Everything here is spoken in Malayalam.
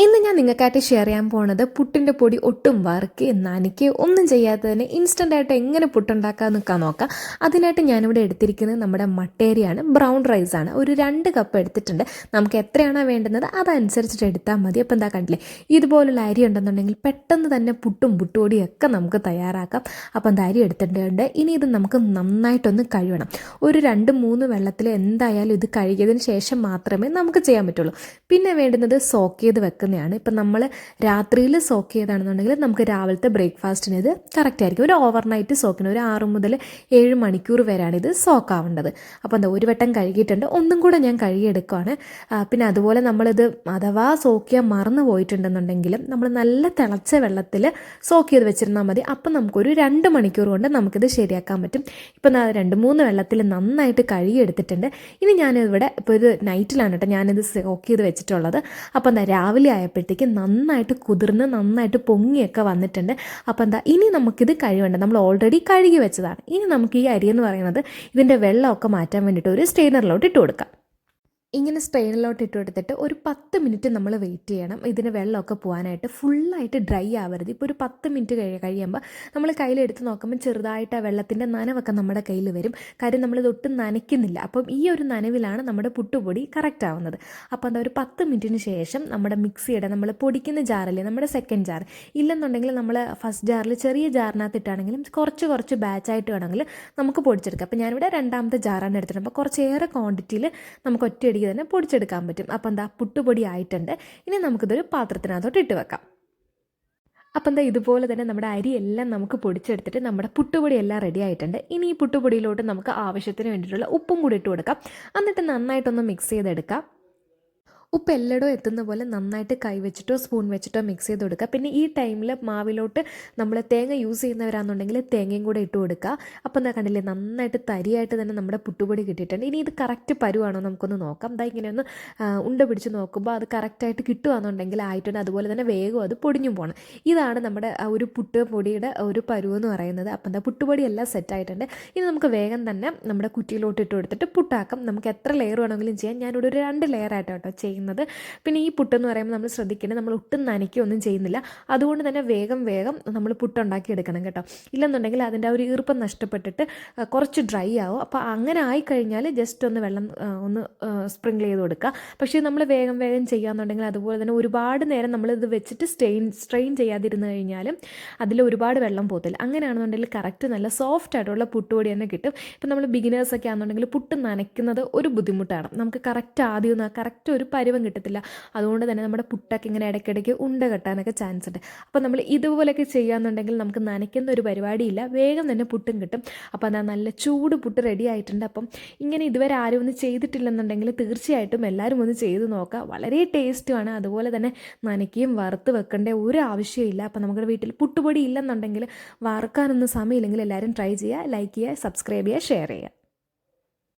ഇന്ന് ഞാൻ നിങ്ങൾക്കായിട്ട് ഷെയർ ചെയ്യാൻ പോണത് പുട്ടിൻ്റെ പൊടി ഒട്ടും വറുക്കുകയും നനയ്ക്കുകയും ഒന്നും ചെയ്യാതെ തന്നെ ഇൻസ്റ്റൻ്റായിട്ട് എങ്ങനെ പുട്ടുണ്ടാക്കാമെന്ന് നിൽക്കാൻ നോക്കാം. അതിനായിട്ട് ഞാനിവിടെ എടുത്തിരിക്കുന്നത് നമ്മുടെ മട്ടേരിയാണ്, ബ്രൗൺ റൈസാണ്. ഒരു 2 കപ്പ് എടുത്തിട്ടുണ്ട്. നമുക്ക് എത്രയാണോ വേണ്ടുന്നത് അതനുസരിച്ചിട്ട് എടുത്താൽ മതി. അപ്പോൾ എന്താ കണ്ടില്ലേ, ഇതുപോലുള്ള അരി ഉണ്ടെന്നുണ്ടെങ്കിൽ പെട്ടെന്ന് തന്നെ പുട്ടും പുട്ടുപൊടിയും ഒക്കെ നമുക്ക് തയ്യാറാക്കാം. അപ്പോൾ എന്താ അരി എടുത്തിട്ടുണ്ട്. ഇനി ഇത് നമുക്ക് നന്നായിട്ടൊന്ന് കഴുകണം. ഒരു 2-3 വെള്ളത്തിൽ എന്തായാലും ഇത് കഴുകിയതിന് ശേഷം മാത്രമേ നമുക്ക് ചെയ്യാൻ പറ്റുള്ളൂ. പിന്നെ വേണ്ടുന്നത് സോക്ക് ചെയ്ത് വെക്കുന്നതാണ്. ഇപ്പം നമ്മൾ രാത്രിയിൽ സോക്ക് ചെയ്താണെന്നുണ്ടെങ്കിൽ നമുക്ക് രാവിലത്തെ ബ്രേക്ക്ഫാസ്റ്റിന് ഇത് കറക്റ്റ് ആയിരിക്കും. ഒരു ഓവർനൈറ്റ് സോക്കിന് ഒരു 6 മുതൽ 7 മണിക്കൂർ വരെയാണ് ഇത് സോക്ക് ആവേണ്ടത്. അപ്പോൾ എന്താ ഒരു വട്ടം കഴുകിയിട്ടുണ്ട്, ഒന്നും കൂടെ ഞാൻ കഴുകിയെടുക്കുകയാണ്. പിന്നെ അതുപോലെ നമ്മളിത് അഥവാ സോക്ക് ചെയ്യാൻ മറന്നു പോയിട്ടുണ്ടെന്നുണ്ടെങ്കിലും നമ്മൾ നല്ല തിളച്ച വെള്ളത്തിൽ സോക്ക് ചെയ്ത് വെച്ചിരുന്നാൽ മതി. അപ്പം നമുക്കൊരു 2 മണിക്കൂർ കൊണ്ട് നമുക്കിത് ശരിയാക്കാൻ പറ്റും. ഇപ്പം 2-3 വെള്ളത്തിൽ നന്നായിട്ട് കഴുകിയെടുത്തിട്ടുണ്ട്. ഇനി ഞാനിവിടെ ഇപ്പോൾ ഇത് നൈറ്റിലാണ് കേട്ടോ ഞാനിത് സോക്ക് ചെയ്ത് വെച്ചിട്ടുള്ളത്. അപ്പോൾ എന്താ രാവിലെ ആയപ്പോഴത്തേക്ക് നന്നായിട്ട് കുതിർന്ന് നന്നായിട്ട് പൊങ്ങിയൊക്കെ വന്നിട്ടുണ്ട്. അപ്പോൾ എന്താ ഇനി നമുക്കിത് കഴുകണ്ട, നമ്മൾ ഓൾറെഡി കഴുകി വെച്ചതാണ്. ഇനി നമുക്ക് ഈ അരി എന്ന് പറയുന്നത് ഇതിൻ്റെ വെള്ളമൊക്കെ മാറ്റാൻ വേണ്ടിയിട്ട് ഒരു സ്ട്രെയിനറിലോട്ട് ഇട്ട് കൊടുക്കാം. ഇങ്ങനെ സ്ട്രെയിനിലോട്ട് ഇട്ട് കൊടുത്തിട്ട് ഒരു 10 മിനിറ്റ് നമ്മൾ വെയിറ്റ് ചെയ്യണം. ഇതിന് വെള്ളമൊക്കെ പോകാനായിട്ട് ഫുള്ളായിട്ട് ഡ്രൈ ആവരുത്. ഇപ്പോൾ ഒരു 10 മിനിറ്റ് കഴിയുമ്പോൾ നമ്മൾ കയ്യിലെടുത്ത് നോക്കുമ്പോൾ ചെറുതായിട്ട് ആ വെള്ളത്തിൻ്റെ നനവൊക്കെ നമ്മുടെ കയ്യിൽ വരും. കാര്യം നമ്മളിത് ഒട്ടും നനയ്ക്കുന്നില്ല. അപ്പം ഈ ഒരു നനവിലാണ് നമ്മുടെ പുട്ടുപൊടി കറക്റ്റ് ആവുന്നത്. അപ്പോൾ എന്താ ഒരു 10 മിനിറ്റിന് ശേഷം നമ്മുടെ മിക്സിയുടെ നമ്മൾ പൊടിക്കുന്ന ജാറില്ലേ, നമ്മുടെ സെക്കൻഡ് ജാർ ഇല്ലെന്നുണ്ടെങ്കിൽ നമ്മൾ ഫസ്റ്റ് ജാറിൽ ചെറിയ ജാറിനകത്ത് ഇട്ടാണെങ്കിലും കുറച്ച് ബാച്ചായിട്ട് വേണമെങ്കിൽ നമുക്ക് പൊടിച്ചെടുക്കാം. അപ്പോൾ ഞാനിവിടെ 2ാമത്തെ ജാറാണ് എടുത്തിട്ടുണ്ട്. അപ്പോൾ കുറച്ചേറെ ക്വാണ്ടിറ്റിയിൽ നമുക്ക് ഒറ്റയടി തന്നെ പൊടിച്ചെടുക്കാൻ പറ്റും. അപ്പോൾ എന്താ പുട്ടുപൊടി ആയിട്ടുണ്ട്. ഇനി നമുക്കിതൊരു പാത്രത്തിനകത്തോട്ട് ഇട്ട് വെക്കാം. അപ്പം എന്താ ഇതുപോലെ തന്നെ നമ്മുടെ അരിയെല്ലാം നമുക്ക് പൊടിച്ചെടുത്തിട്ട് നമ്മുടെ പുട്ടുപൊടി എല്ലാം റെഡി ആയിട്ടുണ്ട്. ഇനി ഈ പുട്ടുപൊടിയിലോട്ട് നമുക്ക് ആവശ്യത്തിന് വേണ്ടിയിട്ടുള്ള ഉപ്പും കൂടി ഇട്ട് കൊടുക്കാം. എന്നിട്ട് നന്നായിട്ടൊന്ന് മിക്സ് ചെയ്തെടുക്കാം. ഉപ്പ് എല്ലായിടവും എത്തുന്ന പോലെ നന്നായിട്ട് കൈ വെച്ചിട്ടോ സ്പൂൺ വെച്ചിട്ടോ മിക്സ് ചെയ്ത് കൊടുക്കുക. പിന്നെ ഈ ടൈമിൽ മാവിലോട്ട് നമ്മൾ തേങ്ങ യൂസ് ചെയ്യുന്നവരാണെന്നുണ്ടെങ്കിൽ തേങ്ങയും കൂടെ ഇട്ട് കൊടുക്കുക. അപ്പോൾ എന്താ കണ്ടില്ലേ, നന്നായിട്ട് തരിയായിട്ട് തന്നെ നമ്മുടെ പുട്ടുപൊടി കിട്ടിയിട്ടുണ്ട്. ഇനി ഇത് കറക്റ്റ് പരുവാണോ നമുക്കൊന്ന് നോക്കാം. ഇതാ ഇങ്ങനെ ഒന്ന് ഉണ്ട പിടിച്ച് നോക്കുമ്പോൾ അത് കറക്റ്റായിട്ട് കിട്ടുകയാണെന്നുണ്ടെങ്കിൽ ആയിട്ടുണ്ട്. അതുപോലെ തന്നെ വേഗം അത് പൊടിഞ്ഞു പോകണം. ഇതാണ് നമ്മുടെ ഒരു പുട്ടുപൊടിയുടെ ഒരു പരുവെന്ന് പറയുന്നത്. അപ്പം എന്താ പുട്ടുപൊടി എല്ലാം സെറ്റായിട്ടുണ്ട്. ഇനി നമുക്ക് വേഗം തന്നെ നമ്മുടെ കുറ്റിയിലോട്ട് ഇട്ട് കൊടുത്തിട്ട് പുട്ടാക്കാം. നമുക്ക് എത്ര ലെയർ വേണമെങ്കിലും ചെയ്യാം. ഞാനിവിടെ ഒരു 2 ലെയറായിട്ടോ ചെയ്യുന്നത്. പിന്നെ ഈ പുട്ടെന്ന് പറയുമ്പോൾ നമ്മൾ ശ്രദ്ധിക്കേണ്ടത് നമ്മൾ ഒട്ടും നനയ്ക്കൊന്നും ചെയ്യുന്നില്ല. അതുകൊണ്ട് തന്നെ വേഗം നമ്മൾ പുട്ടുണ്ടാക്കി എടുക്കണം കേട്ടോ. ഇല്ലെന്നുണ്ടെങ്കിൽ അതിൻ്റെ ആ ഒരു ഈർപ്പം നഷ്ടപ്പെട്ടിട്ട് കുറച്ച് ഡ്രൈ ആവും. അപ്പോൾ അങ്ങനെ ആയിക്കഴിഞ്ഞാൽ ജസ്റ്റ് ഒന്ന് വെള്ളം ഒന്ന് സ്പ്രിങ്കിൾ ചെയ്ത് കൊടുക്കുക. പക്ഷേ നമ്മൾ വേഗം ചെയ്യാമെന്നുണ്ടെങ്കിൽ അതുപോലെ തന്നെ ഒരുപാട് നേരം നമ്മളിത് വെച്ചിട്ട് സ്ട്രെയിൻ ചെയ്യാതിരുന്ന് കഴിഞ്ഞാലും അതിൽ ഒരുപാട് വെള്ളം പോകത്തില്ല. അങ്ങനെയാണെന്നുണ്ടെങ്കിൽ കറക്റ്റ് നല്ല സോഫ്റ്റ് ആയിട്ടുള്ള പുട്ടുപൊടി തന്നെ കിട്ടും. ഇപ്പം നമ്മൾ ബിഗിനേഴ്സൊക്കെ ആണെന്നുണ്ടെങ്കിൽ പുട്ട് നനയ്ക്കുന്നത് ഒരു ബുദ്ധിമുട്ടാണ്. നമുക്ക് കറക്റ്റ് ആദ്യം കറക്റ്റ് ഒരു പരുവം കിട്ടത്തില്ല. അതുകൊണ്ട് തന്നെ നമ്മുടെ പുട്ടൊക്കെ ഇങ്ങനെ ഇടയ്ക്കിടയ്ക്ക് ഉണ്ട കെട്ടാനൊക്കെ ചാൻസ് ഉണ്ട്. അപ്പോൾ നമ്മൾ ഇതുപോലെയൊക്കെ ചെയ്യാമെന്നുണ്ടെങ്കിൽ നമുക്ക് നനയ്ക്കുന്ന ഒരു പരിപാടിയില്ല, വേഗം തന്നെ പുട്ടും കിട്ടും. അപ്പോൾ അതാ നല്ല ചൂട് പുട്ട് റെഡി ആയിട്ടുണ്ട്. അപ്പം ഇങ്ങനെ ഇതുവരെ ആരും ഒന്നും ചെയ്തിട്ടില്ലെന്നുണ്ടെങ്കിൽ തീർച്ചയായിട്ടും എല്ലാവരും ഒന്ന് ചെയ്ത് നോക്കുക. വളരെ ടേസ്റ്റുമാണ്. അതുപോലെ തന്നെ നനയ്ക്കുകയും വറുത്ത് വെക്കേണ്ട ഒരു ആവശ്യമില്ല. അപ്പോൾ നമ്മുടെ വീട്ടിൽ പുട്ടുപൊടി ഇല്ലെന്നുണ്ടെങ്കിൽ വറുക്കാനൊന്നും സമയമില്ലെങ്കിൽ എല്ലാവരും ട്രൈ ചെയ്യുക, ലൈക്ക് ചെയ്യുക, സബ്സ്ക്രൈബ് ചെയ്യുക, ഷെയർ ചെയ്യുക.